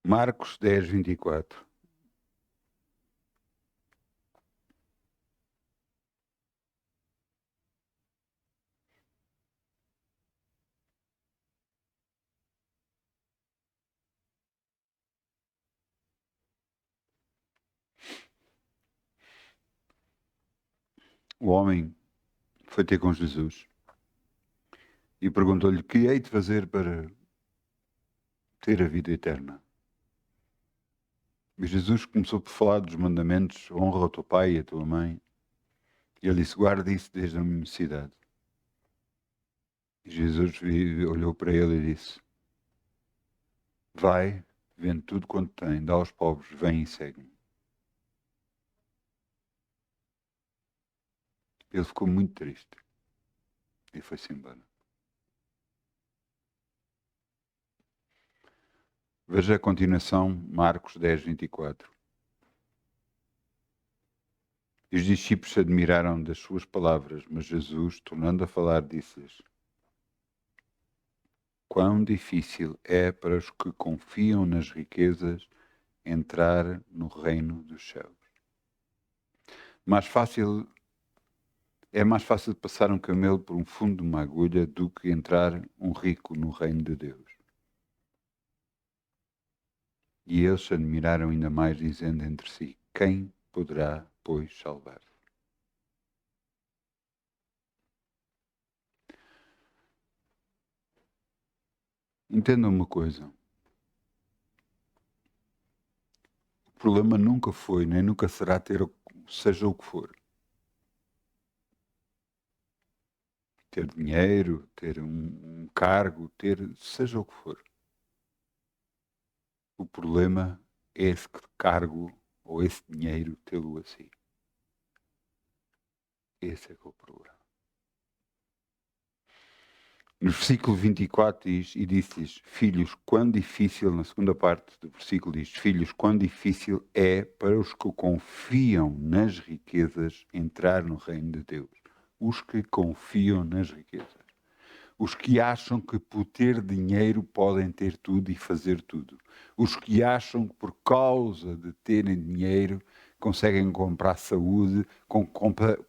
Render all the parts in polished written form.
Marcos 10:24. O homem foi ter com Jesus e perguntou-lhe: o que hei de fazer para ter a vida eterna? E Jesus começou por falar dos mandamentos: honra o teu pai e a tua mãe. E ele disse: guarda isso desde a mocidade. E Jesus olhou para ele e disse: vai, vende tudo quanto tem, dá aos pobres, vem e segue-me. Ele ficou muito triste e foi-se embora. Veja a continuação, Marcos 10:24. E os discípulos se admiraram das suas palavras, mas Jesus, tornando a falar, disse-lhes: quão difícil é para os que confiam nas riquezas entrar no reino dos céus. Mais fácil, é mais fácil passar um camelo por um fundo de uma agulha do que entrar um rico no reino de Deus. E eles se admiraram ainda mais, dizendo entre si: quem poderá, pois, salvar-se? Entendam uma coisa: o problema nunca foi, nem nunca será ter, seja o que for. Ter dinheiro, ter um cargo, ter seja o que for. O problema é esse cargo ou esse dinheiro tê-lo assim. Esse é que é o problema. No versículo 24 diz, e disse-lhes: filhos, quão difícil, na segunda parte do versículo diz: filhos, quão difícil é para os que confiam nas riquezas entrar no reino de Deus. Os que confiam nas riquezas. Os que acham que por ter dinheiro podem ter tudo e fazer tudo. Os que acham que por causa de terem dinheiro conseguem comprar saúde,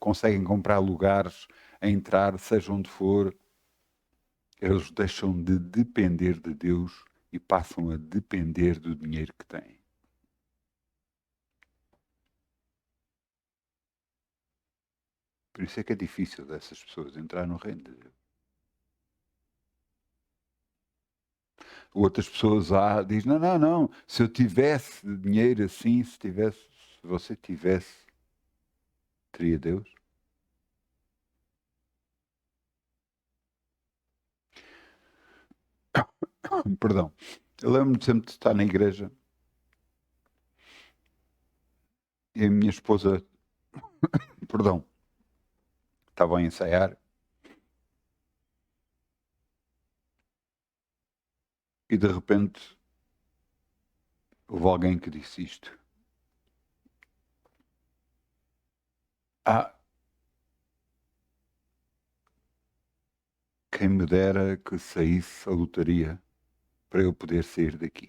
conseguem comprar lugares a entrar, seja onde for. Eles deixam de depender de Deus e passam a depender do dinheiro que têm. Por isso é que é difícil dessas pessoas entrar no reino de Deus. Outras pessoas dizem, não, não, não, se eu tivesse dinheiro assim, se você tivesse, teria Deus? Perdão. Eu lembro-me sempre de estar na igreja e a minha esposa, perdão, estava a ensaiar e de repente houve alguém que disse isto. Ah, quem me dera que saísse a lotaria para eu poder sair daqui.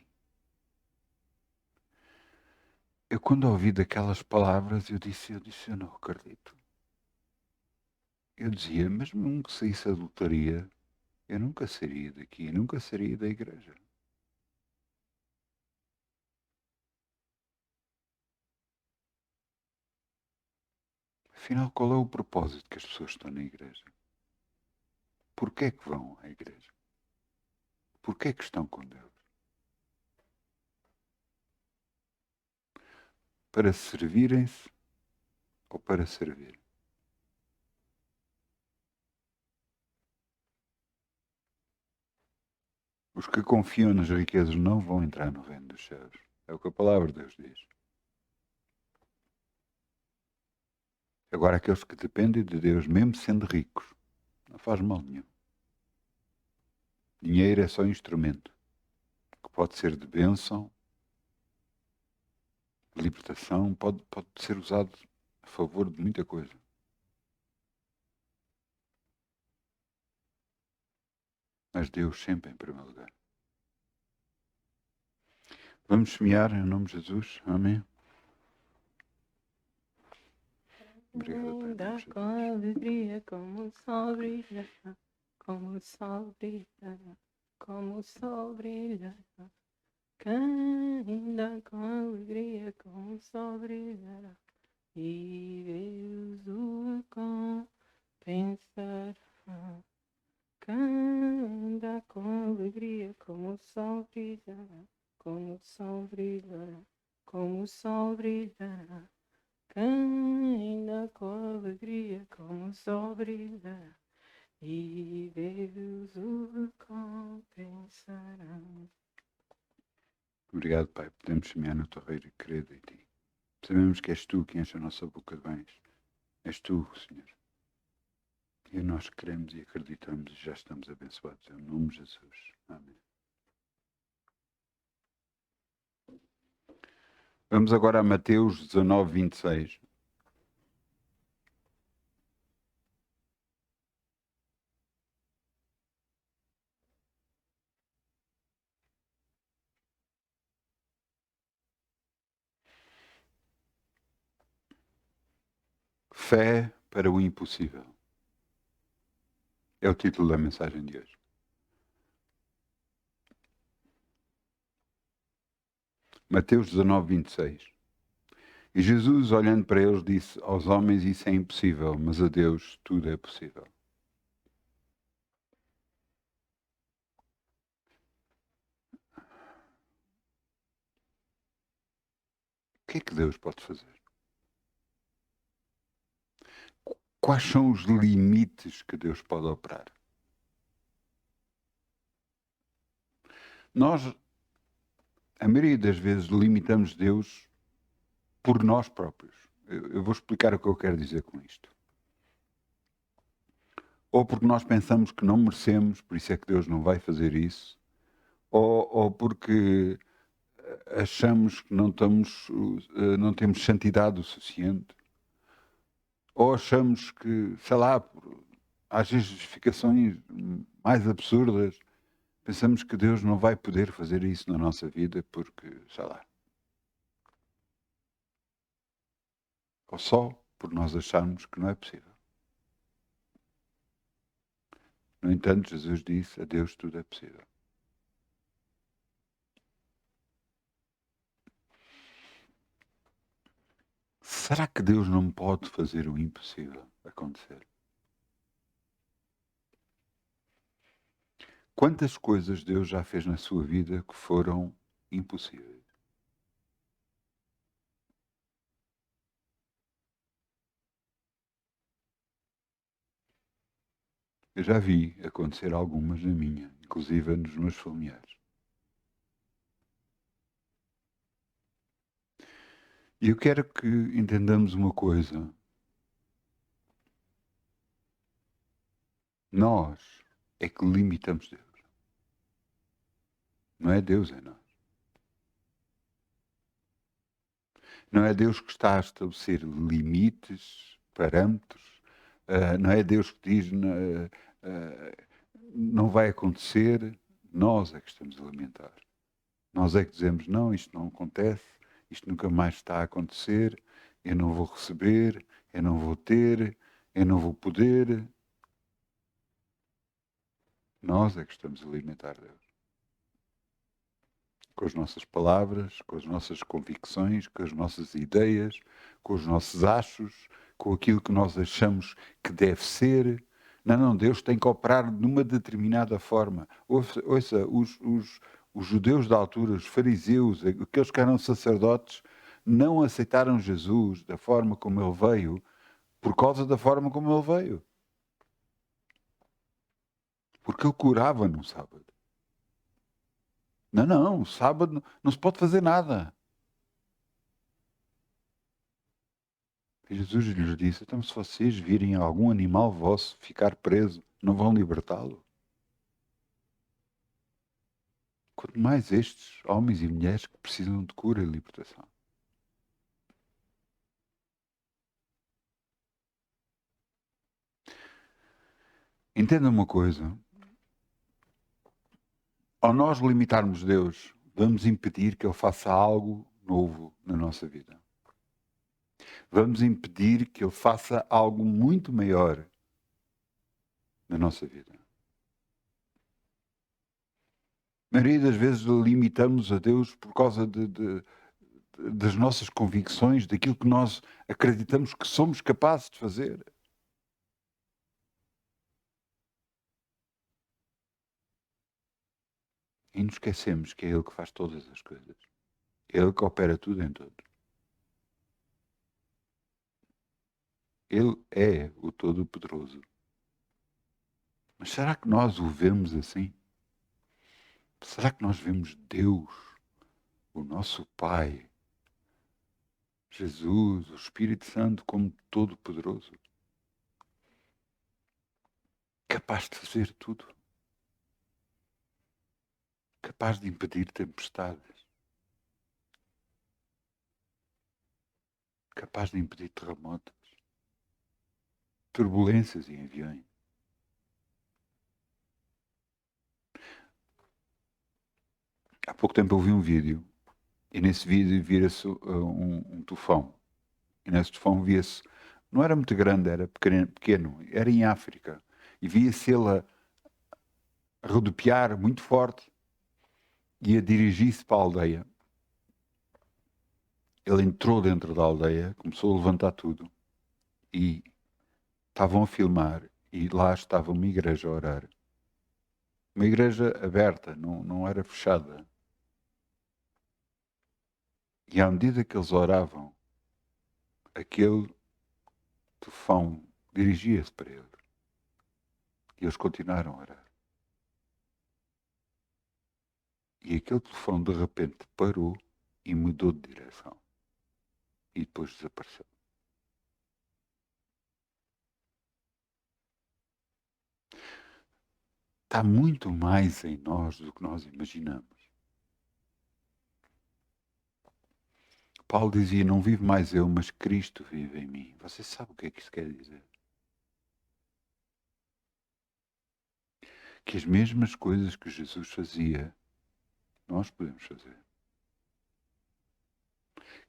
Eu quando ouvi daquelas palavras, eu não acredito. Eu dizia, mas mesmo que saísse a lotaria, eu nunca sairia daqui, nunca sairia da igreja. Afinal, qual é o propósito que as pessoas estão na igreja? Porquê é que vão à igreja? Porquê é que estão com Deus? Para servirem-se ou para servir? Os que confiam nas riquezas não vão entrar no reino dos céus. É o que a palavra de Deus diz. Agora, aqueles que dependem de Deus, mesmo sendo ricos, não faz mal nenhum. Dinheiro é só instrumento, que pode ser de bênção, de libertação, pode ser usado a favor de muita coisa. Mas Deus sempre em primeiro lugar. Vamos semear em nome de Jesus. Amém. Obrigado, Pai. Ainda com alegria, como o sol brilha, como o sol brilha, como o sol brilha. Ainda com alegria, como o sol brilha, e Deus o compensará. Ainda com alegria, como o sol brilha, como o sol brilha, como o sol brilha. Ainda com alegria, como o sol brilha, e Deus o compensará. Obrigado, Pai. Podemos semear no teu reino e crer em ti. Sabemos que és tu que enche a nossa boca de bens. És tu, Senhor. E nós queremos e acreditamos e já estamos abençoados. Em nome de Jesus. Amém. Vamos agora a Mateus 19, 26. Fé para o impossível. É o título da mensagem de hoje. Mateus 19, 26. E Jesus, olhando para eles, disse: aos homens isso é impossível, mas a Deus tudo é possível. O que é que Deus pode fazer? Quais são os limites que Deus pode operar? Nós, a maioria das vezes, limitamos Deus por nós próprios. Eu vou explicar o que eu quero dizer com isto. Ou porque nós pensamos que não merecemos, por isso é que Deus não vai fazer isso, ou porque achamos que não temos santidade o suficiente, ou achamos que, sei lá, às justificações mais absurdas, pensamos que Deus não vai poder fazer isso na nossa vida porque, sei lá. Ou só por nós acharmos que não é possível. No entanto, Jesus disse: a Deus tudo é possível. Será que Deus não pode fazer o impossível acontecer? Quantas coisas Deus já fez na sua vida que foram impossíveis? Eu já vi acontecer algumas na minha, inclusive nos meus familiares. E eu quero que entendamos uma coisa. Nós é que limitamos Deus. Não é Deus, é nós. Não é Deus que está a estabelecer limites, parâmetros. Não é Deus que diz não vai acontecer. Nós é que estamos a limitar. Nós é que dizemos não, isto não acontece, isto nunca mais está a acontecer, eu não vou receber, eu não vou ter, eu não vou poder. Nós é que estamos a limitar Deus. Com as nossas palavras, com as nossas convicções, com as nossas ideias, com os nossos achos, com aquilo que nós achamos que deve ser. Não, não, Deus tem que operar de uma determinada forma. Ouça, os judeus da altura, os fariseus, aqueles que eram sacerdotes, não aceitaram Jesus da forma como ele veio, por causa da forma como ele veio. Porque ele curava no sábado. Não, não, sábado não se pode fazer nada. E Jesus lhes disse: então, se vocês virem algum animal vosso ficar preso, não vão libertá-lo? Quanto mais estes homens e mulheres que precisam de cura e libertação. Entenda uma coisa: ao nós limitarmos Deus, vamos impedir que Ele faça algo novo na nossa vida. Vamos impedir que Ele faça algo muito maior na nossa vida. A maioria das vezes limitamos a Deus por causa das nossas convicções, daquilo que nós acreditamos que somos capazes de fazer. E nos esquecemos que é Ele que faz todas as coisas. É Ele que opera tudo em todos. Ele é o Todo-Poderoso. Mas será que nós o vemos assim? Será que nós vemos Deus, o nosso Pai, Jesus, o Espírito Santo como Todo-Poderoso? Capaz de fazer tudo. Capaz de impedir tempestades. Capaz de impedir terremotos. Turbulências em aviões. Há pouco tempo eu vi um vídeo. E nesse vídeo vira-se um tufão. E nesse tufão via-se, não era muito grande, era pequeno, era em África. E via-se ele a rodopiar muito forte e a dirigir-se para a aldeia. Ele entrou dentro da aldeia, começou a levantar tudo e estavam a filmar e lá estava uma igreja a orar. Uma igreja aberta, não era fechada. E à medida que eles oravam, aquele tufão dirigia-se para eles. E eles continuaram a orar. E aquele tufão de repente parou e mudou de direção. E depois desapareceu. Está muito mais em nós do que nós imaginamos. Paulo dizia, não vivo mais eu, mas Cristo vive em mim. Você sabe o que é que isso quer dizer? Que as mesmas coisas que Jesus fazia, nós podemos fazer.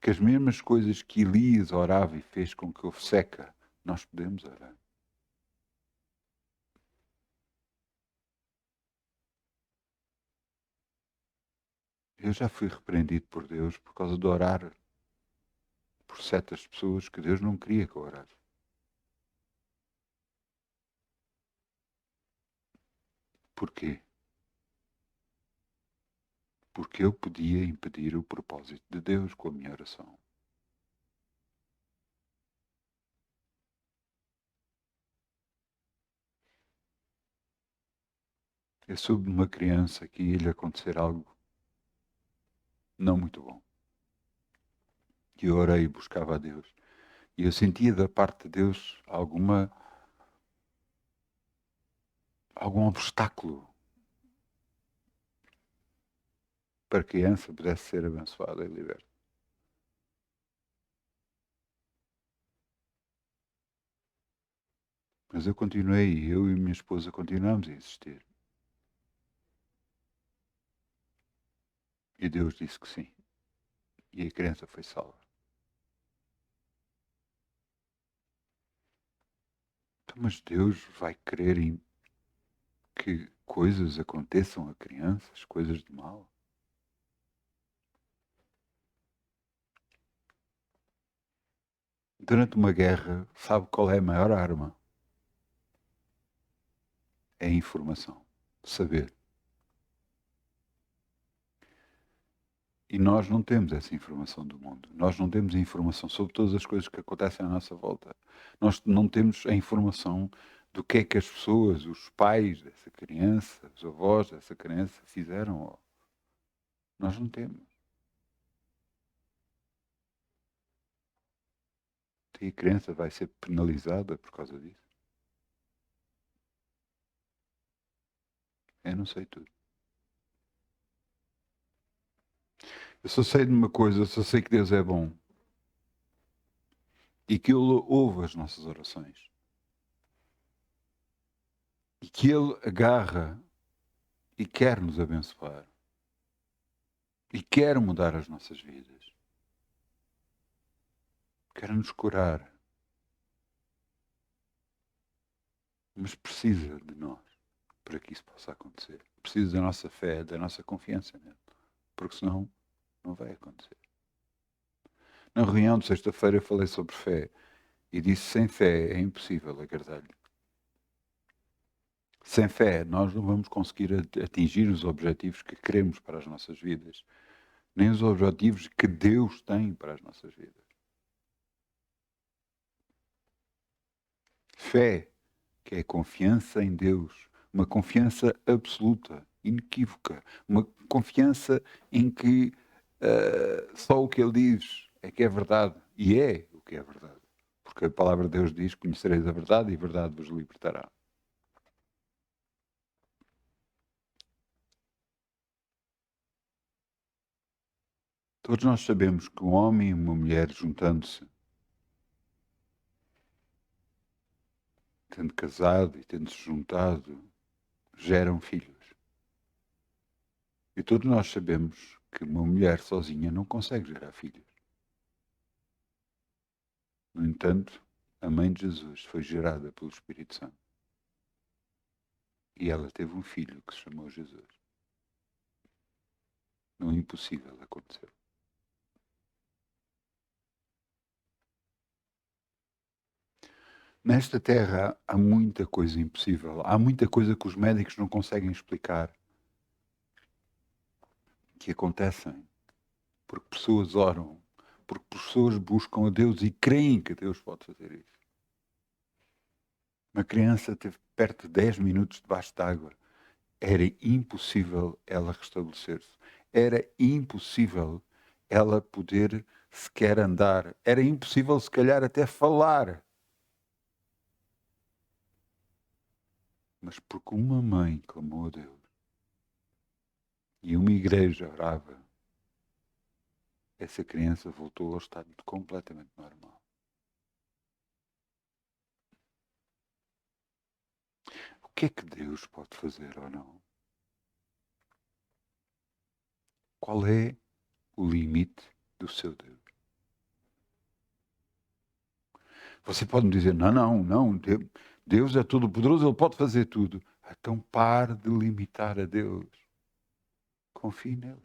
Que as mesmas coisas que Elias orava e fez com que houve seca, nós podemos orar. Eu já fui repreendido por Deus por causa de orar por certas pessoas que Deus não queria que eu orasse. Porquê? Porque eu podia impedir o propósito de Deus com a minha oração. Eu soube de uma criança que ia-lhe acontecer algo não muito bom. E eu orei e buscava a Deus. E eu sentia da parte de Deus algum obstáculo para que a criança pudesse ser abençoada e liberta. Mas eu continuei, eu e minha esposa continuamos a insistir. E Deus disse que sim. E a criança foi salva. Então, mas Deus vai querer que coisas aconteçam a crianças, coisas de mal? Durante uma guerra, sabe qual é a maior arma? É a informação, saber. E nós não temos essa informação do mundo. Nós não temos a informação sobre todas as coisas que acontecem à nossa volta. Nós não temos a informação do que é que as pessoas, os pais dessa criança, os avós dessa criança fizeram. Nós não temos. E a criança vai ser penalizada por causa disso. Eu não sei tudo. Eu só sei de uma coisa, eu só sei que Deus é bom. E que Ele ouve as nossas orações. E que Ele agarra e quer nos abençoar. e quer mudar as nossas vidas. Quer nos curar. Mas precisa de nós para que isso possa acontecer. Precisa da nossa fé, da nossa confiança nele. Porque senão não vai acontecer. Na reunião de sexta-feira eu falei sobre fé e disse: sem fé é impossível agradar-lhe. Sem fé nós não vamos conseguir atingir os objetivos que queremos para as nossas vidas, nem os objetivos que Deus tem para as nossas vidas. Fé, que é confiança em Deus, uma confiança absoluta, inequívoca, uma confiança em que só o que Ele diz é que é verdade, e é o que é verdade. Porque a palavra de Deus diz: conhecereis a verdade e a verdade vos libertará. Todos nós sabemos que um homem e uma mulher juntando-se, tendo casado e tendo-se juntado, geram filhos. E todos nós sabemos que uma mulher sozinha não consegue gerar filhos. No entanto, a mãe de Jesus foi gerada pelo Espírito Santo. E ela teve um filho que se chamou Jesus. Não é impossível acontecer. Nesta terra há muita coisa impossível. Há muita coisa que os médicos não conseguem explicar. Que acontecem porque pessoas oram, porque pessoas buscam a Deus e creem que Deus pode fazer isso. Uma criança teve perto de 10 minutos debaixo de água. Era impossível ela restabelecer-se. Era impossível ela poder sequer andar. Era impossível, se calhar, até falar. Mas porque uma mãe clamou a Deus e uma igreja orava, essa criança voltou ao estado completamente normal. O que é que Deus pode fazer ou não? Qual é o limite do seu Deus? Você pode me dizer: não, Deus é todo poderoso, Ele pode fazer tudo. Então pare de limitar a Deus. Confie nele.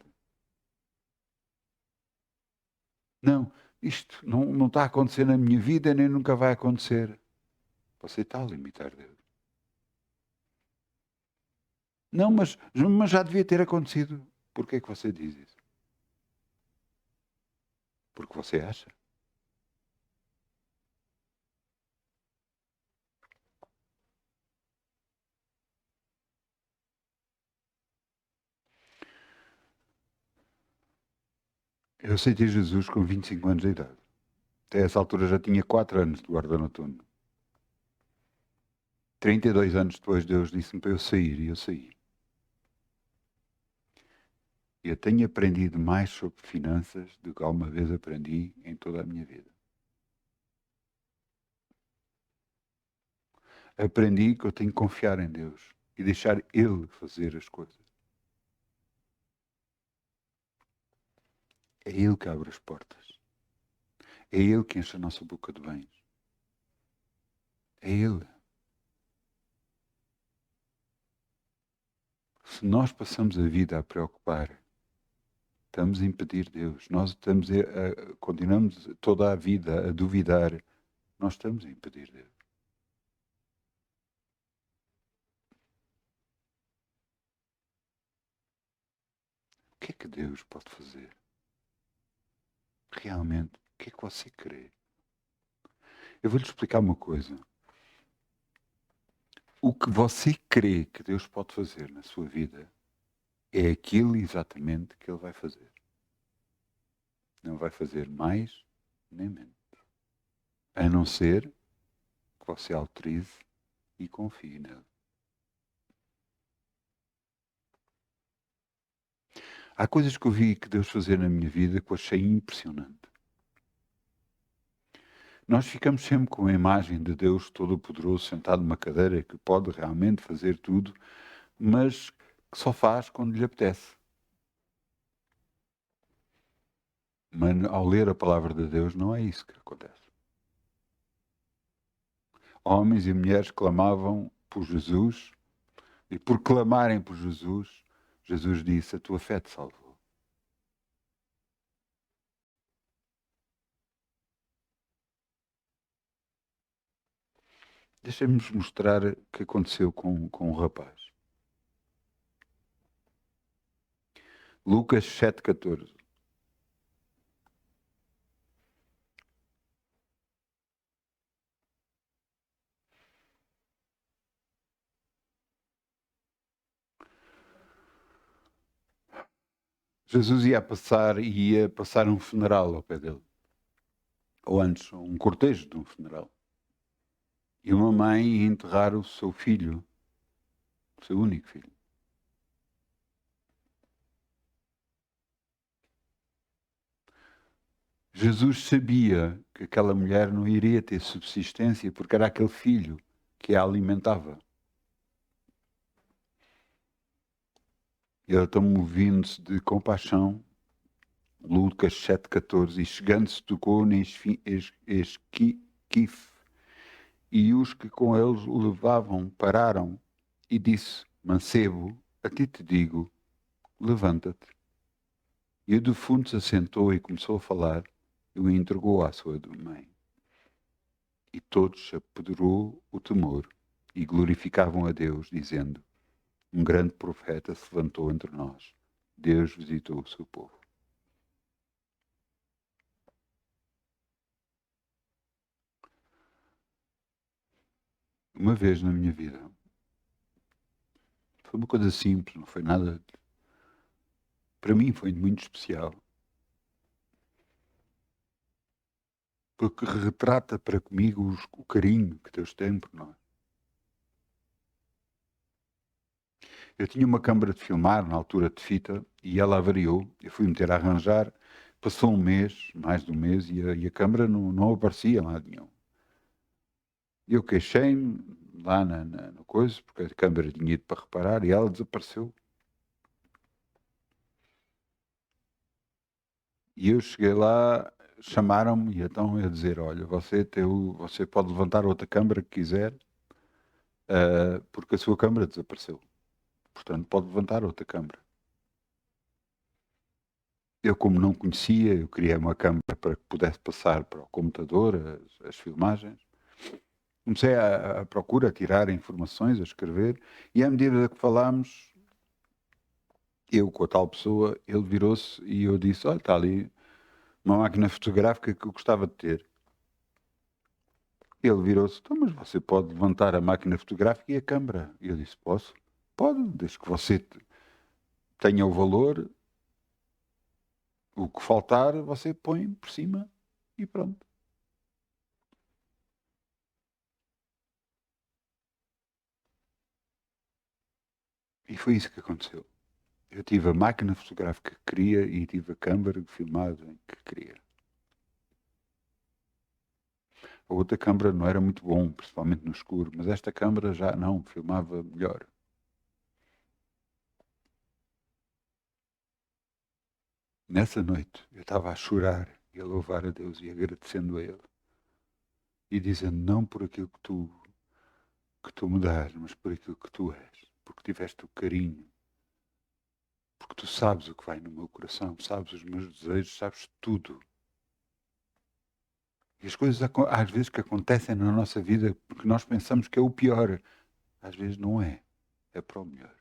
Não, isto não está a acontecer na minha vida, nem nunca vai acontecer. Você está a limitar Deus. Não, mas já devia ter acontecido. Por que é que você diz isso? Porque você acha? Eu aceitei Jesus com 25 anos de idade. Até essa altura já tinha 4 anos de guarda noturno. 32 anos depois, Deus disse-me para eu sair, e eu saí. Eu tenho aprendido mais sobre finanças do que alguma vez aprendi em toda a minha vida. Aprendi que eu tenho que confiar em Deus e deixar Ele fazer as coisas. É Ele que abre as portas. É Ele que enche a nossa boca de bens. É Ele. Se nós passamos a vida a preocupar, estamos a impedir Deus. Nós continuamos toda a vida a duvidar. Nós estamos a impedir Deus. O que é que Deus pode fazer? Realmente, o que é que você crê? Eu vou-lhe explicar uma coisa. O que você crê que Deus pode fazer na sua vida é aquilo exatamente que Ele vai fazer. Não vai fazer mais nem menos. A não ser que você autorize e confie nele. Há coisas que eu vi que Deus fazer na minha vida que eu achei impressionante. Nós ficamos sempre com a imagem de Deus Todo-Poderoso sentado numa cadeira que pode realmente fazer tudo, mas que só faz quando lhe apetece. Mas ao ler a palavra de Deus não é isso que acontece. Homens e mulheres clamavam por Jesus e por clamarem por Jesus, Jesus disse, a tua fé te salvou. Deixa-me mostrar o que aconteceu com o rapaz. Lucas 7,14. Jesus ia passar um funeral ao pé dele. Ou antes, um cortejo de um funeral. E uma mãe ia enterrar o seu filho, o seu único filho. Jesus sabia que aquela mulher não iria ter subsistência porque era aquele filho que a alimentava. Ele então, movendo-se de compaixão, Lucas 7,14, e chegando-se tocou em Esquife, e os que com eles o levavam pararam, e disse, mancebo, a ti te digo, levanta-te. E o defunto se assentou e começou a falar, e o entregou à sua mãe. E todos se apoderou o temor, e glorificavam a Deus, dizendo, um grande profeta se levantou entre nós. Deus visitou o seu povo. Uma vez na minha vida, foi uma coisa simples, não foi nada. Para mim foi muito especial. Porque retrata para comigo o carinho que Deus tem por nós. Eu tinha uma câmara de filmar, na altura de fita, e ela avariou. Eu fui meter a arranjar. Passou um mês, mais de um mês, e a câmara não aparecia lá nenhum. Eu queixei-me lá na coisa, porque a câmara tinha ido para reparar, e ela desapareceu. E eu cheguei lá, chamaram-me, e então eu dizer, olha, você pode levantar outra câmara que quiser, porque a sua câmara desapareceu. Portanto, pode levantar outra câmara. Eu, como não conhecia, eu criei uma câmara para que pudesse passar para o computador as filmagens. Comecei a procura, a tirar informações, a escrever, e à medida que falámos, eu com a tal pessoa, ele virou-se e eu disse, olha, está ali uma máquina fotográfica que eu gostava de ter. Ele virou-se, então, mas você pode levantar a máquina fotográfica e a câmara. E eu disse, posso? Pode, desde que você tenha o valor, o que faltar, você põe por cima e pronto. E foi isso que aconteceu. Eu tive a máquina fotográfica que queria e tive a câmara de filmagem que queria. A outra câmara não era muito bom, principalmente no escuro, mas esta câmara já não, filmava melhor. Nessa noite eu estava a chorar e a louvar a Deus e agradecendo a Ele. E dizendo, não por aquilo que tu me dás, mas por aquilo que tu és. Porque tiveste o carinho. Porque tu sabes o que vai no meu coração, sabes os meus desejos, sabes tudo. E as coisas às vezes que acontecem na nossa vida porque nós pensamos que é o pior. Às vezes não é. É para o melhor.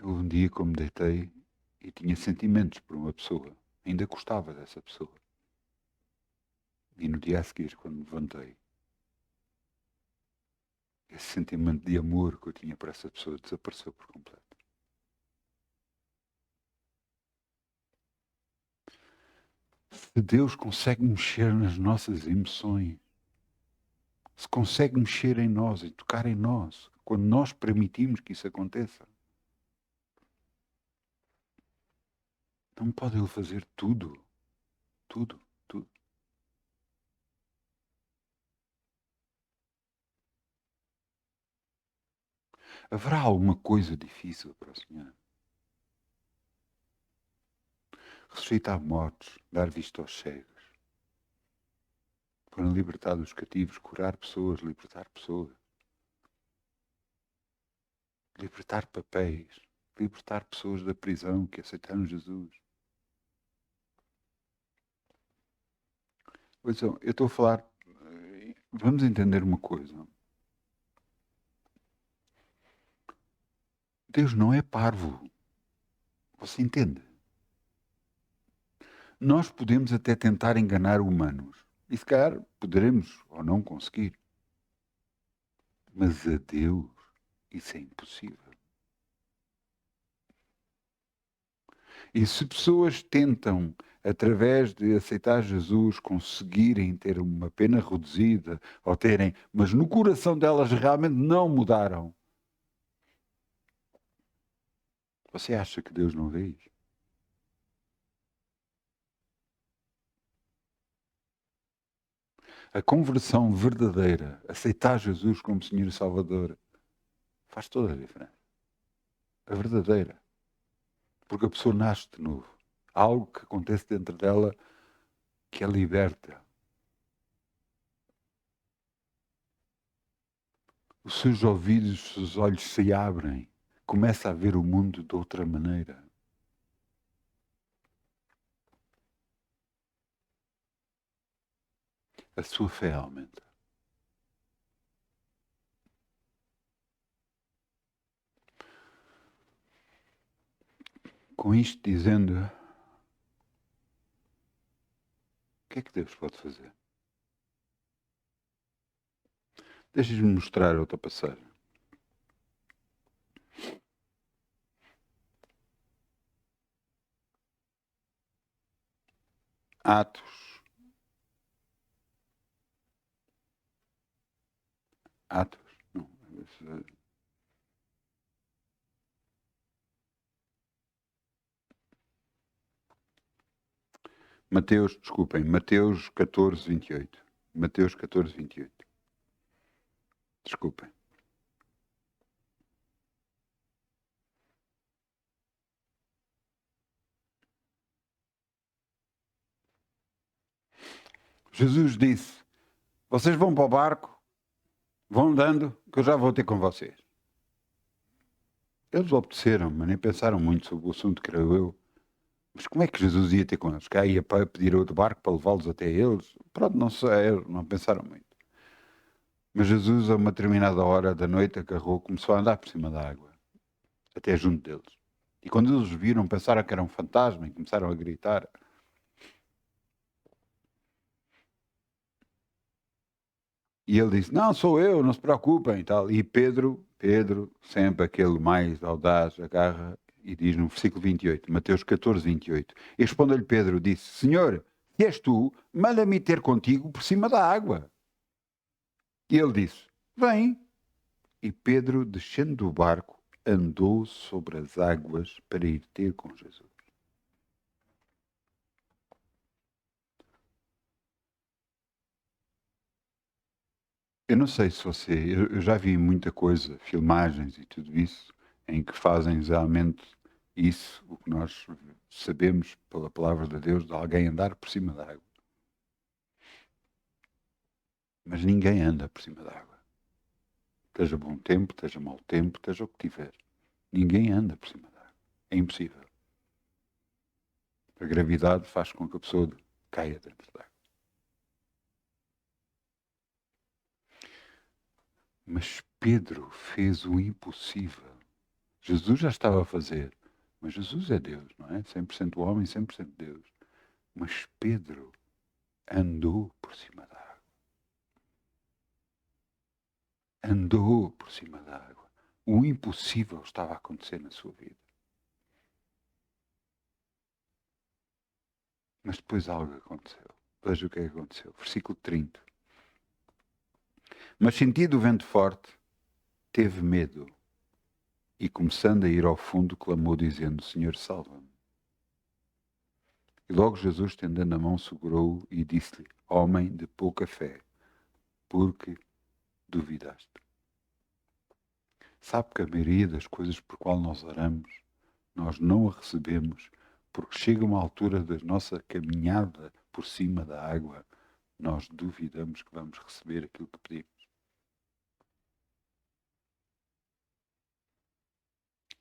Eu um dia, como deitei, e tinha sentimentos por uma pessoa. Ainda gostava dessa pessoa. E no dia a seguir, quando me levantei, esse sentimento de amor que eu tinha por essa pessoa desapareceu por completo. Se Deus consegue mexer nas nossas emoções, se consegue mexer em nós e tocar em nós, quando nós permitimos que isso aconteça, não pode Ele fazer tudo, tudo, tudo. Haverá alguma coisa difícil para o Senhor? Ressuscitar mortos, dar vista aos cegos, para libertar os cativos, curar pessoas, libertar pessoas, libertar papéis, libertar pessoas da prisão que aceitaram Jesus. Ouçam, eu estou a falar, vamos entender uma coisa. Deus não é parvo. Você entende? Nós podemos até tentar enganar humanos. E se calhar poderemos ou não conseguir. Mas a Deus isso é impossível. E se pessoas tentam, através de aceitar Jesus, conseguirem ter uma pena reduzida, ou terem, mas no coração delas realmente não mudaram, você acha que Deus não vê isso? A conversão verdadeira, aceitar Jesus como Senhor e Salvador, faz toda a diferença. A verdadeira. Porque a pessoa nasce de novo. Há algo que acontece dentro dela que a liberta. Os seus ouvidos, os seus olhos se abrem. Começa a ver o mundo de outra maneira. A sua fé aumenta. Com isto dizendo, o que é que Deus pode fazer? Deixa-me mostrar outra passagem. Atos. Atos? Não. Mateus, desculpem, Mateus 14, 28. Mateus 14, 28. Desculpem. Jesus disse, vocês vão para o barco, vão andando, que eu já vou ter com vocês. Eles obedeceram, mas nem pensaram muito sobre o assunto, creio eu. Mas como é que Jesus ia ter com eles? Cá ia para pedir outro barco para levá-los até eles? Pronto, não sei, não pensaram muito. Mas Jesus, a uma determinada hora da noite, agarrou, começou a andar por cima da água, até junto deles. E quando eles viram, pensaram que era um fantasma e começaram a gritar. E ele disse, não, sou eu, não se preocupem e tal. E Pedro, sempre aquele mais audaz, agarra e diz no versículo 28, Mateus 14, 28. E respondeu-lhe Pedro, disse, Senhor, se és tu, manda-me ter contigo por cima da água. E ele disse, vem. E Pedro, descendo do barco, andou sobre as águas para ir ter com Jesus. Eu não sei se você... Eu já vi muita coisa, filmagens e tudo isso, em que fazem realmente isso, o que nós sabemos pela palavra de Deus, de alguém andar por cima da água. Mas ninguém anda por cima da água. Esteja bom tempo, esteja mau tempo, esteja o que tiver. Ninguém anda por cima da água. É impossível. A gravidade faz com que a pessoa caia dentro da água. Mas Pedro fez o impossível. Jesus já estava a fazer, mas Jesus é Deus, não é? 100% homem, 100% Deus. Mas Pedro andou por cima da água. Andou por cima da água. O impossível estava a acontecer na sua vida. Mas depois algo aconteceu. Veja o que é que aconteceu. Versículo 30. Mas sentindo o vento forte, teve medo e, começando a ir ao fundo, clamou dizendo, Senhor, salva-me. E logo Jesus, estendendo a mão, segurou-o e disse-lhe, homem de pouca fé, porque duvidaste. Sabe que a maioria das coisas por qual nós oramos, nós não a recebemos, porque chega uma altura da nossa caminhada por cima da água, nós duvidamos que vamos receber aquilo que pedimos.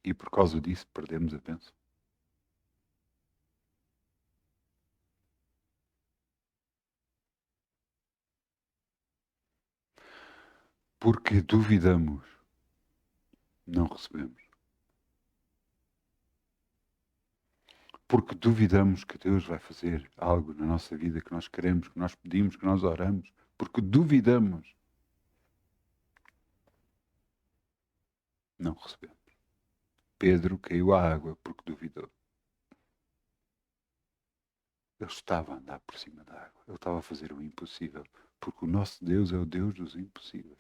E por causa disso perdemos a bênção. Porque duvidamos, não recebemos. Porque duvidamos que Deus vai fazer algo na nossa vida que nós queremos, que nós pedimos, que nós oramos. Porque duvidamos, não recebemos. Pedro caiu à água porque duvidou. Ele estava a andar por cima da água. Ele estava a fazer o impossível. Porque o nosso Deus é o Deus dos impossíveis.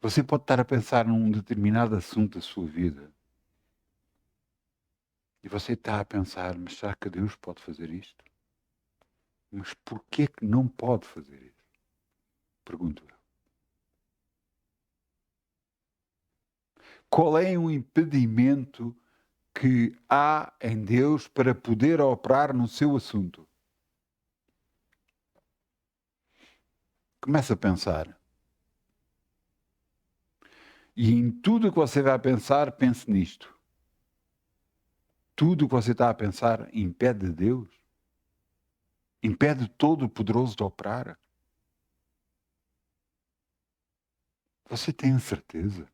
Você pode estar a pensar num determinado assunto da sua vida. E você está a pensar, mas será que Deus pode fazer isto? Mas porquê que não pode fazer isso? Pergunto eu. Qual é o impedimento que há em Deus para poder operar no seu assunto? Comece a pensar. E em tudo o que você vai pensar, pense nisto. Tudo o que você está a pensar impede Deus? Impede Todo-Poderoso de operar? Você tem certeza?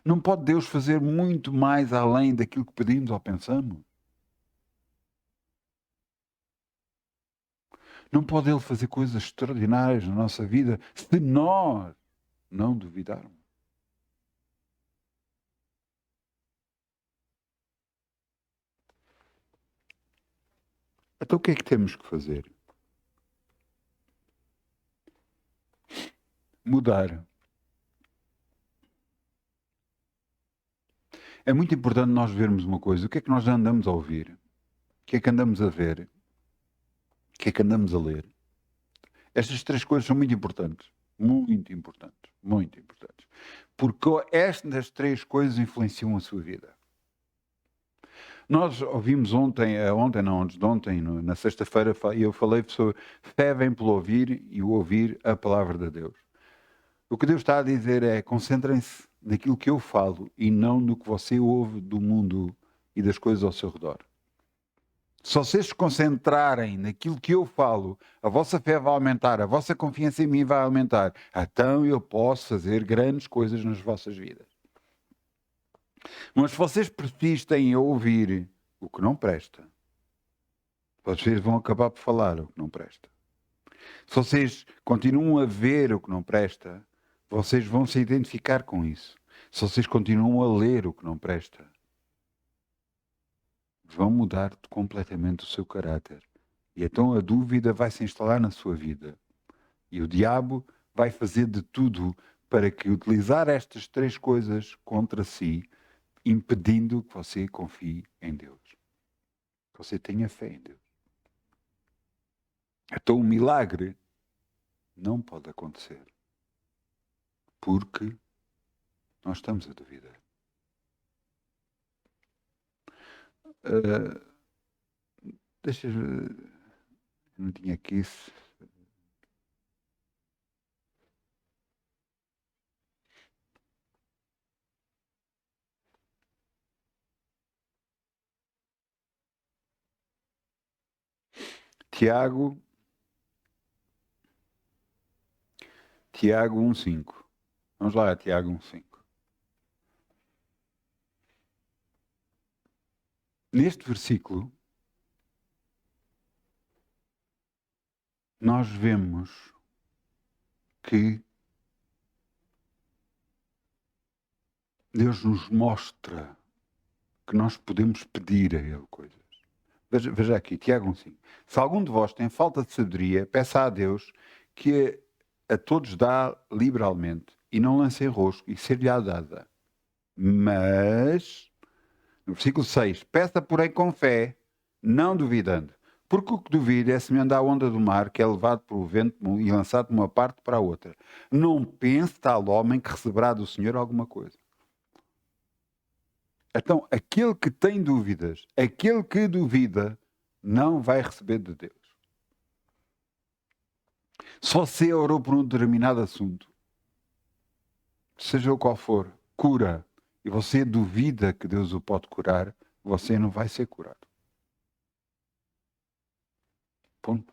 Não pode Deus fazer muito mais além daquilo que pedimos ou pensamos? Não pode Ele fazer coisas extraordinárias na nossa vida se nós não duvidarmos? Então o que é que temos que fazer? Mudar. É muito importante nós vermos uma coisa. O que é que nós andamos a ouvir? O que é que andamos a ver? O que é que andamos a ler? Estas três coisas são muito importantes. Muito importantes. Muito importantes. Porque estas três coisas influenciam a sua vida. Nós ouvimos antes de ontem, na sexta-feira, eu falei sobre fé vem pelo ouvir e o ouvir a palavra de Deus. O que Deus está a dizer é concentrem-se naquilo que eu falo e não no que você ouve do mundo e das coisas ao seu redor. Se vocês se concentrarem naquilo que eu falo, a vossa fé vai aumentar, a vossa confiança em mim vai aumentar. Então eu posso fazer grandes coisas nas vossas vidas. Mas se vocês persistem em ouvir o que não presta, vocês vão acabar por falar o que não presta. Se vocês continuam a ver o que não presta, vocês vão se identificar com isso. Se vocês continuam a ler o que não presta, vão mudar completamente o seu caráter. E então a dúvida vai se instalar na sua vida. E o diabo vai fazer de tudo para que utilizar estas três coisas contra si, impedindo que você confie em Deus. Que você tenha fé em Deus. Então o milagre não pode acontecer. Porque nós estamos a duvidar. Deixa eu não tinha aqui isso. Tiago 1:5. Vamos lá, Tiago 1:5. Neste versículo, nós vemos que Deus nos mostra que nós podemos pedir a Ele coisas. Veja aqui, Tiago 1:5. Se algum de vós tem falta de sabedoria, peça a Deus que a todos dá liberalmente e não lance em rosco e ser-lhe-á dada. Mas, no versículo 6, peça porém com fé, não duvidando, Porque o que duvida é semelhante à onda do mar, que é levado pelo vento e lançado de uma parte para a outra. Não pense tal homem que receberá do Senhor alguma coisa. Então, aquele que tem dúvidas, aquele que duvida, não vai receber de Deus. Se você orou por um determinado assunto, seja o qual for, cura, e você duvida que Deus o pode curar, você não vai ser curado. Ponto.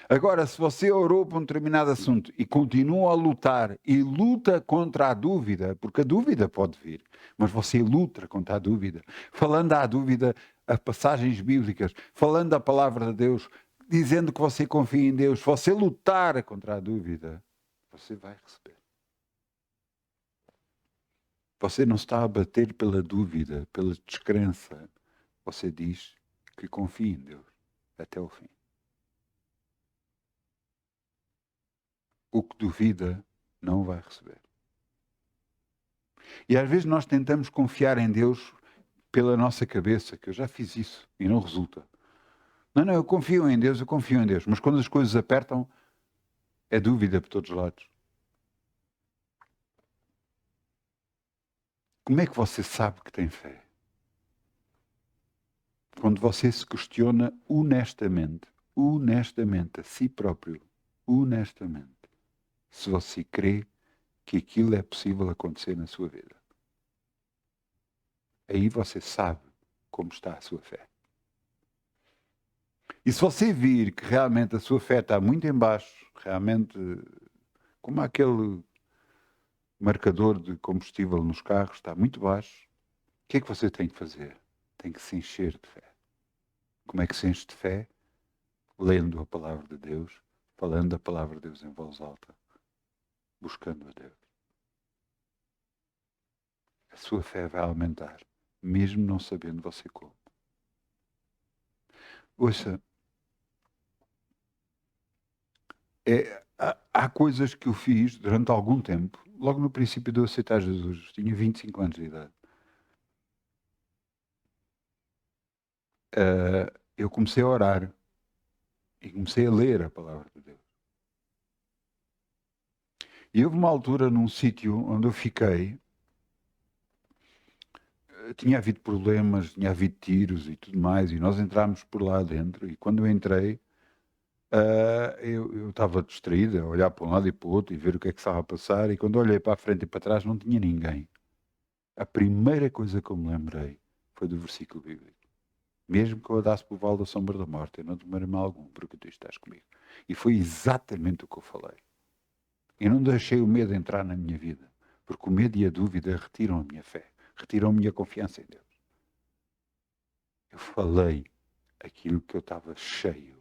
Agora, se você orou por um determinado assunto e continua a lutar e luta contra a dúvida, porque a dúvida pode vir, mas você luta contra a dúvida, falando à dúvida a passagens bíblicas, falando a palavra de Deus, dizendo que você confia em Deus, se você lutar contra a dúvida, você vai receber. Você não está a bater pela dúvida, pela descrença. Você diz que confia em Deus até o fim. O que duvida não vai receber. E às vezes nós tentamos confiar em Deus pela nossa cabeça, que eu já fiz isso e não resulta. Não, eu confio em Deus, eu confio em Deus. Mas quando as coisas apertam, é dúvida por todos os lados. Como é que você sabe que tem fé? Quando você se questiona honestamente a si próprio, honestamente, se você crê que aquilo é possível acontecer na sua vida. Aí você sabe como está a sua fé. E se você vir que realmente a sua fé está muito em baixo, realmente como aquele marcador de combustível nos carros está muito baixo, o que é que você tem que fazer? Tem que se encher de fé. Como é que se enche de fé? Lendo a palavra de Deus, falando a palavra de Deus em voz alta, buscando a Deus. A sua fé vai aumentar, mesmo não sabendo você como. Ouça, há coisas que eu fiz durante algum tempo, logo no princípio de eu aceitar Jesus, tinha 25 anos de idade. Eu comecei a orar e comecei a ler a palavra de Deus. E houve uma altura num sítio onde eu fiquei, tinha havido problemas, tinha havido tiros e tudo mais, e nós entrámos por lá dentro, e quando eu entrei, eu estava distraído, a olhar para um lado e para o outro, e ver o que é que estava a passar, e quando olhei para a frente e para trás não tinha ninguém. A primeira coisa que eu me lembrei foi do versículo bíblico. Mesmo que eu andasse por vale da sombra da morte, eu não temerei mal algum, porque tu estás comigo. E foi exatamente o que eu falei. Eu não deixei o medo entrar na minha vida, porque o medo e a dúvida retiram a minha fé, retiram a minha confiança em Deus. Eu falei aquilo que eu estava cheio.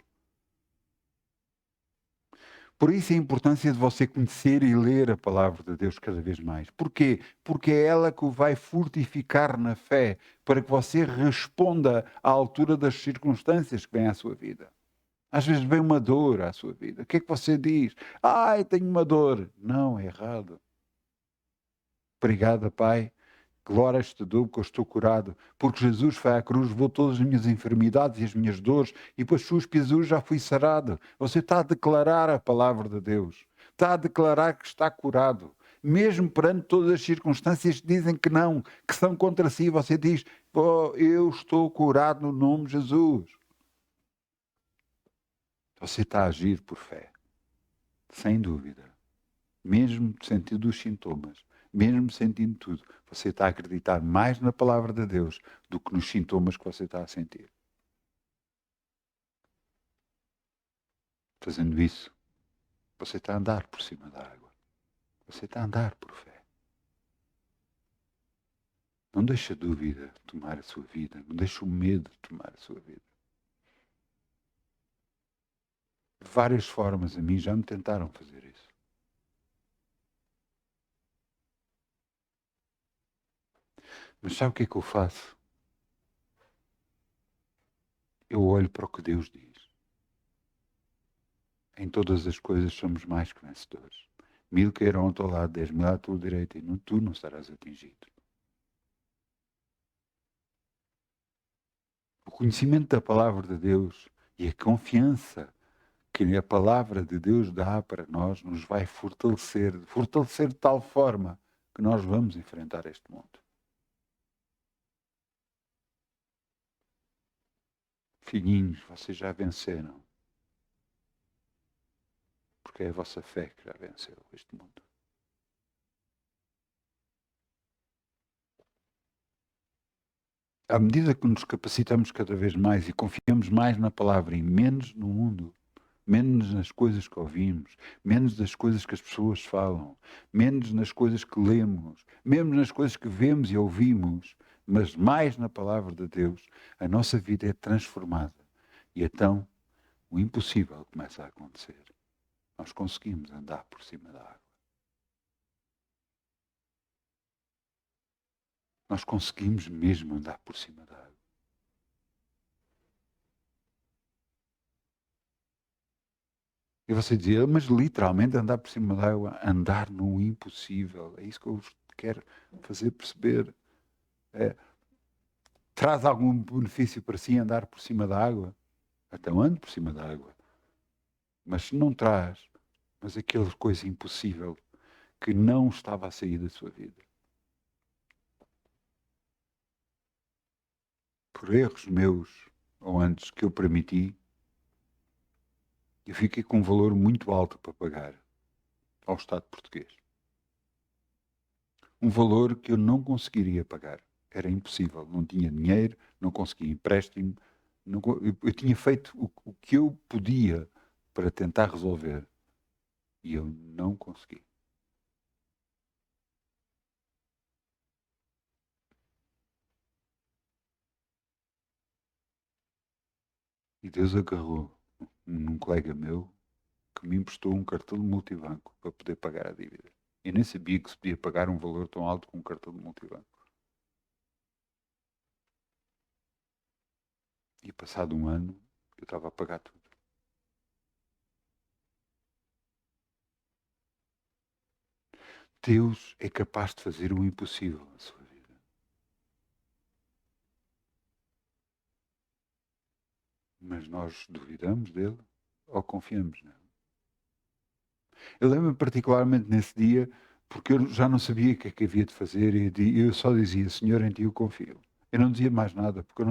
Por isso a importância de você conhecer e ler a palavra de Deus cada vez mais. Porquê? Porque é ela que o vai fortificar na fé, para que você responda à altura das circunstâncias que vêm à sua vida. Às vezes vem uma dor à sua vida. O que é que você diz? Ai, tenho uma dor. Não, é errado. Obrigada, Pai. Glórias te dou, porque eu estou curado. Porque Jesus foi à cruz, levou todas as minhas enfermidades e as minhas dores, e pelas suas pisaduras já fui sarado. Você está a declarar a palavra de Deus. Está a declarar que está curado. Mesmo perante todas as circunstâncias que dizem que não, que são contra si, você diz, oh, eu estou curado no nome de Jesus. Você está a agir por fé. Sem dúvida. Mesmo sentindo os sintomas, mesmo sentindo tudo, você está a acreditar mais na palavra de Deus do que nos sintomas que você está a sentir. Fazendo isso, você está a andar por cima da água. Você está a andar por fé. Não deixe a dúvida tomar a sua vida. Não deixe o medo tomar a sua vida. De várias formas a mim já me tentaram fazer isso. Mas sabe o que é que eu faço? Eu olho para o que Deus diz. Em todas as coisas somos mais que vencedores. 1000 cairão ao teu lado, 10.000 à tua direita, e tu não serás atingido. O conhecimento da palavra de Deus e a confiança que a palavra de Deus dá para nós nos vai fortalecer de tal forma que nós vamos enfrentar este mundo. Filhinhos, vocês já venceram. Porque é a vossa fé que já venceu este mundo. À medida que nos capacitamos cada vez mais e confiamos mais na palavra e menos no mundo, menos nas coisas que ouvimos, menos das coisas que as pessoas falam, menos nas coisas que lemos, menos nas coisas que vemos e ouvimos, mas mais na palavra de Deus, a nossa vida é transformada. E então o impossível começa a acontecer. Nós conseguimos andar por cima da água. Nós conseguimos mesmo andar por cima da água. E você dizia, mas literalmente andar por cima da água, andar no impossível. É isso que eu vos quero fazer perceber. Traz algum benefício para si andar por cima da água? Então ande por cima da água. Mas se não traz, mas aquela coisa impossível que não estava a sair da sua vida. Por erros meus, ou antes que eu permiti, eu fiquei com um valor muito alto para pagar ao Estado português. Um valor que eu não conseguiria pagar. Era impossível. Não tinha dinheiro, não conseguia empréstimo. Eu tinha feito o que eu podia para tentar resolver. E eu não consegui. E Deus agarrou num colega meu que me emprestou um cartão de multibanco para poder pagar a dívida. Eu nem sabia que se podia pagar um valor tão alto com um cartão de multibanco. E passado um ano, eu estava a pagar tudo. Deus é capaz de fazer o impossível na sua vida. Mas nós duvidamos dele ou confiamos nele? Eu lembro-me particularmente nesse dia, porque eu já não sabia o que é que havia de fazer e eu só dizia, Senhor, em ti eu confio. Eu não dizia mais nada, porque eu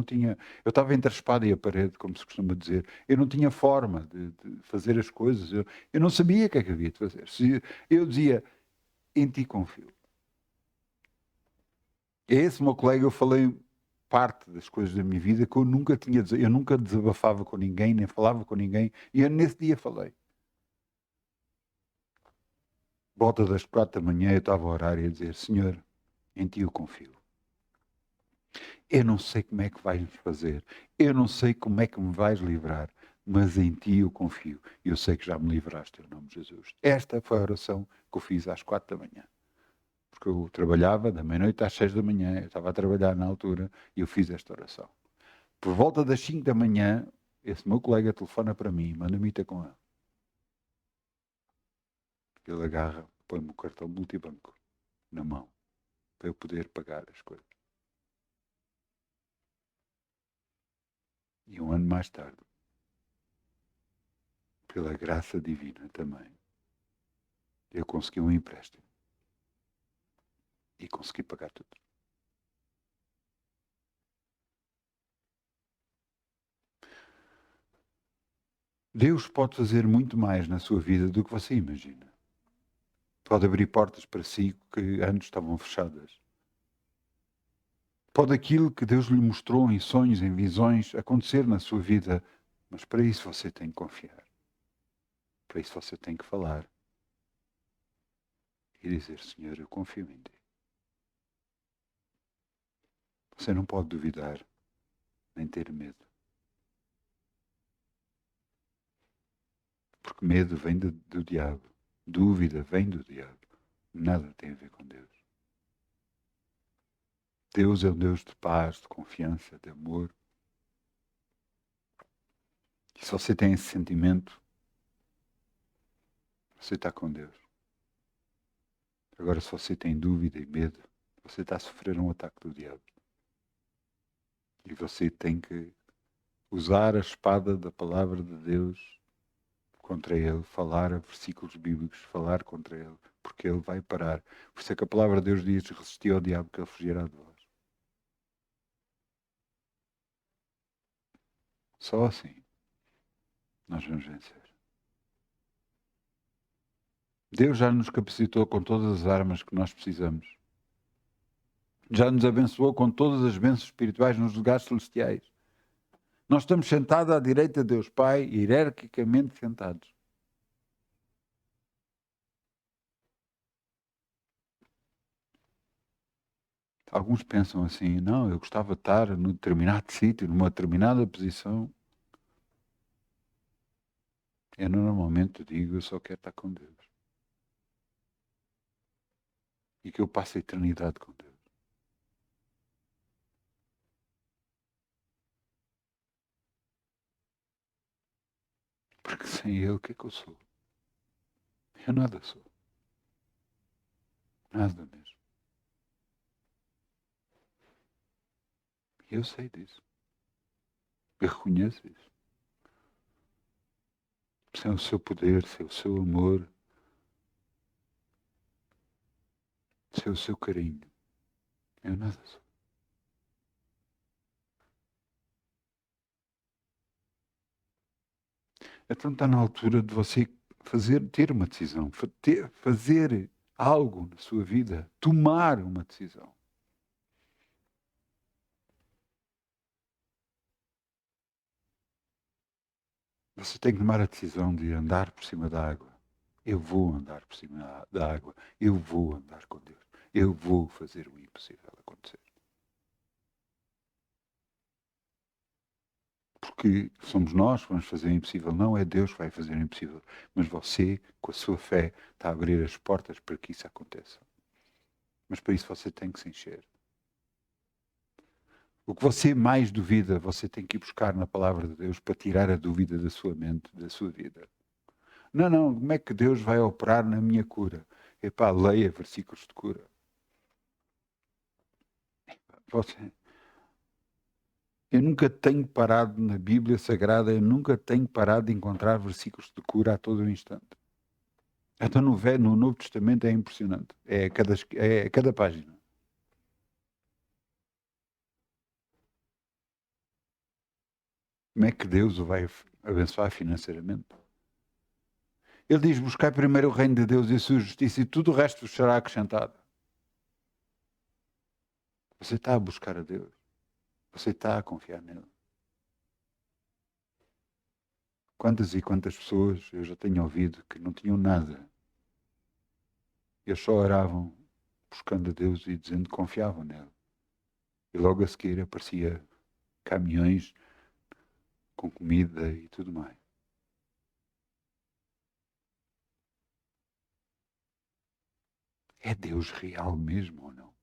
estava entre a espada e a parede, como se costuma dizer. Eu não tinha forma de fazer as coisas, eu não sabia o que é que havia de fazer. Eu dizia, em ti confio. A esse meu colega eu falei parte das coisas da minha vida que eu nunca desabafava com ninguém, nem falava com ninguém, e eu nesse dia falei. Volta das 4 da manhã eu estava a orar e a dizer, Senhor, em ti eu confio. Eu não sei como é que vais fazer, eu não sei como é que me vais livrar, mas em ti eu confio. E eu sei que já me livraste, em nome de Jesus. Esta foi a oração que eu fiz às 4 da manhã. Porque eu trabalhava da meia-noite às 6 da manhã, eu estava a trabalhar na altura e eu fiz esta oração. Por volta das 5 da manhã, esse meu colega telefona para mim, manda-me ter com ele. Ele agarra, põe-me o cartão multibanco na mão para eu poder pagar as coisas. E um ano mais tarde, pela graça divina também, eu consegui um empréstimo. E consegui pagar tudo. Deus pode fazer muito mais na sua vida do que você imagina. Pode abrir portas para si que antes estavam fechadas. Pode aquilo que Deus lhe mostrou em sonhos, em visões, acontecer na sua vida. Mas para isso você tem que confiar. Para isso você tem que falar. E dizer, Senhor, eu confio em ti. Você não pode duvidar, nem ter medo. Porque medo vem do diabo. Dúvida vem do diabo. Nada tem a ver com Deus. Deus é um Deus de paz, de confiança, de amor. E se você tem esse sentimento, você está com Deus. Agora, se você tem dúvida e medo, você está a sofrer um ataque do diabo. E você tem que usar a espada da palavra de Deus contra ele, falar a versículos bíblicos, falar contra ele, porque ele vai parar. Por isso é que a palavra de Deus diz: resisti ao diabo que ele fugirá de vós. Só assim nós vamos vencer. Deus já nos capacitou com todas as armas que nós precisamos. Já nos abençoou com todas as bênçãos espirituais nos lugares celestiais. Nós estamos sentados à direita de Deus Pai, hierarquicamente sentados. Alguns pensam assim: não, eu gostava de estar num determinado sítio, numa determinada posição. Eu normalmente digo: eu só quero estar com Deus. E que eu passe a eternidade com Deus. Porque sem Ele, o que é que eu sou? Eu nada sou. Nada mesmo. E eu sei disso. Eu reconheço isso. Sem o seu poder, sem o seu amor, sem o seu carinho, eu nada sou. Então está na altura de você ter uma decisão, fazer algo na sua vida, tomar uma decisão. Você tem que tomar a decisão de andar por cima da água. Eu vou andar por cima da água. Eu vou andar com Deus. Eu vou fazer o impossível acontecer. Porque somos nós que vamos fazer o impossível. Não é Deus que vai fazer o impossível. Mas você, com a sua fé, está a abrir as portas para que isso aconteça. Mas para isso você tem que se encher. O que você mais duvida, você tem que ir buscar na palavra de Deus para tirar a dúvida da sua mente, da sua vida. Não, como é que Deus vai operar na minha cura? Epá, leia versículos de cura. Eu nunca tenho parado na Bíblia Sagrada, eu nunca tenho parado de encontrar versículos de cura a todo instante. Então no Novo Testamento é impressionante. É a cada página. Como é que Deus o vai abençoar financeiramente? Ele diz: buscai primeiro o reino de Deus e a sua justiça, e tudo o resto vos será acrescentado. Você está a buscar a Deus. Você está a confiar nele. Quantas e quantas pessoas eu já tenho ouvido que não tinham nada. Eles só oravam buscando a Deus e dizendo que confiavam nele. E logo a seguir aparecia caminhões com comida e tudo mais. É Deus real mesmo ou não?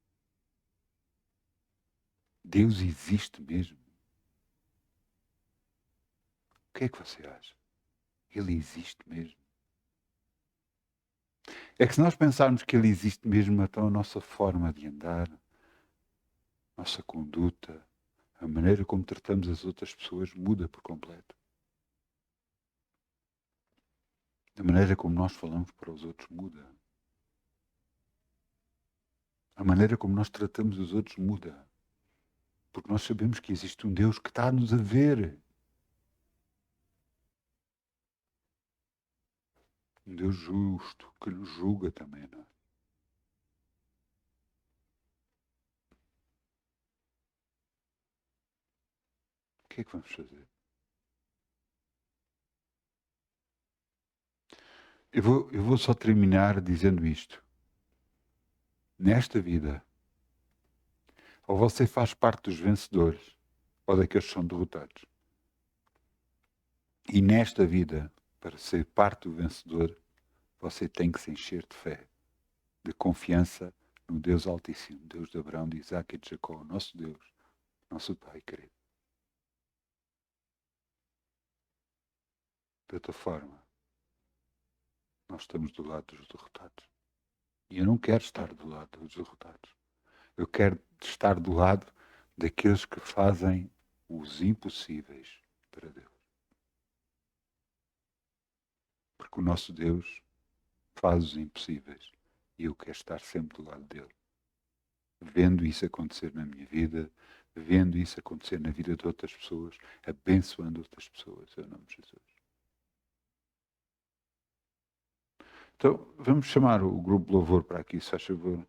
Deus existe mesmo? O que é que você acha? Ele existe mesmo? É que se nós pensarmos que ele existe mesmo, então a nossa forma de andar, a nossa conduta, a maneira como tratamos as outras pessoas muda por completo. A maneira como nós falamos para os outros muda. A maneira como nós tratamos os outros muda. Porque nós sabemos que existe um Deus que está-nos a ver. Um Deus justo, que nos julga também, não é? O que é que vamos fazer? Eu vou só terminar dizendo isto. Nesta vida, ou você faz parte dos vencedores, ou daqueles que são derrotados. E nesta vida, para ser parte do vencedor, você tem que se encher de fé, de confiança no Deus Altíssimo, Deus de Abraão, de Isaac e de Jacó, nosso Deus, nosso Pai querido. De outra forma, nós estamos do lado dos derrotados. E eu não quero estar do lado dos derrotados. Eu quero estar do lado daqueles que fazem os impossíveis para Deus. Porque o nosso Deus faz os impossíveis e eu quero estar sempre do lado dele. Vendo isso acontecer na minha vida, vendo isso acontecer na vida de outras pessoas, abençoando outras pessoas, em nome de Jesus. Então, vamos chamar o grupo de louvor para aqui, se faz favor.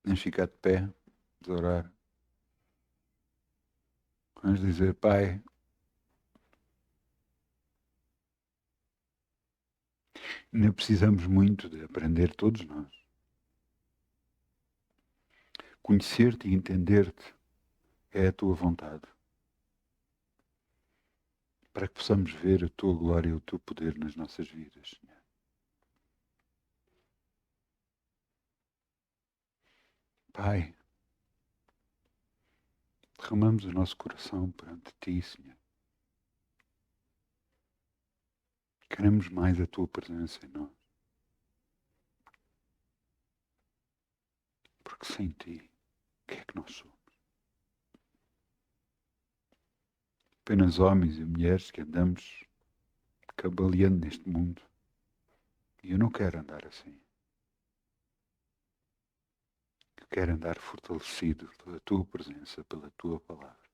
Vamos ficar de pé, de orar. Vamos dizer, Pai, ainda precisamos muito de aprender, todos nós. Conhecer-te e entender-te é a tua vontade. Para que possamos ver a tua glória e o teu poder nas nossas vidas, Senhor. Pai, derramamos o nosso coração perante ti, Senhor. Queremos mais a tua presença em nós. Porque sem ti, o que é que nós somos? Apenas homens e mulheres que andamos cambaleando neste mundo. E eu não quero andar assim. Eu quero andar fortalecido pela tua presença, pela tua palavra.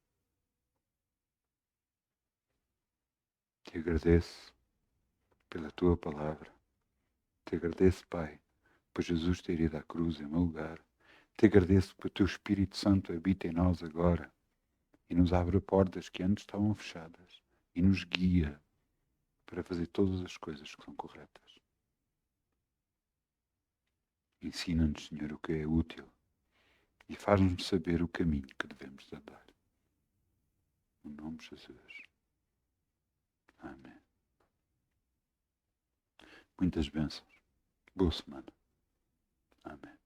Te agradeço pela tua palavra. Te agradeço, Pai, por Jesus ter ido à cruz em meu lugar. Te agradeço porque o teu Espírito Santo habita em nós agora e nos abre portas que antes estavam fechadas e nos guia para fazer todas as coisas que são corretas. Ensina-nos, Senhor, o que é útil e faz-nos saber o caminho que devemos andar. No nome de Jesus. Amém. Muitas bênçãos. Boa semana. Amém.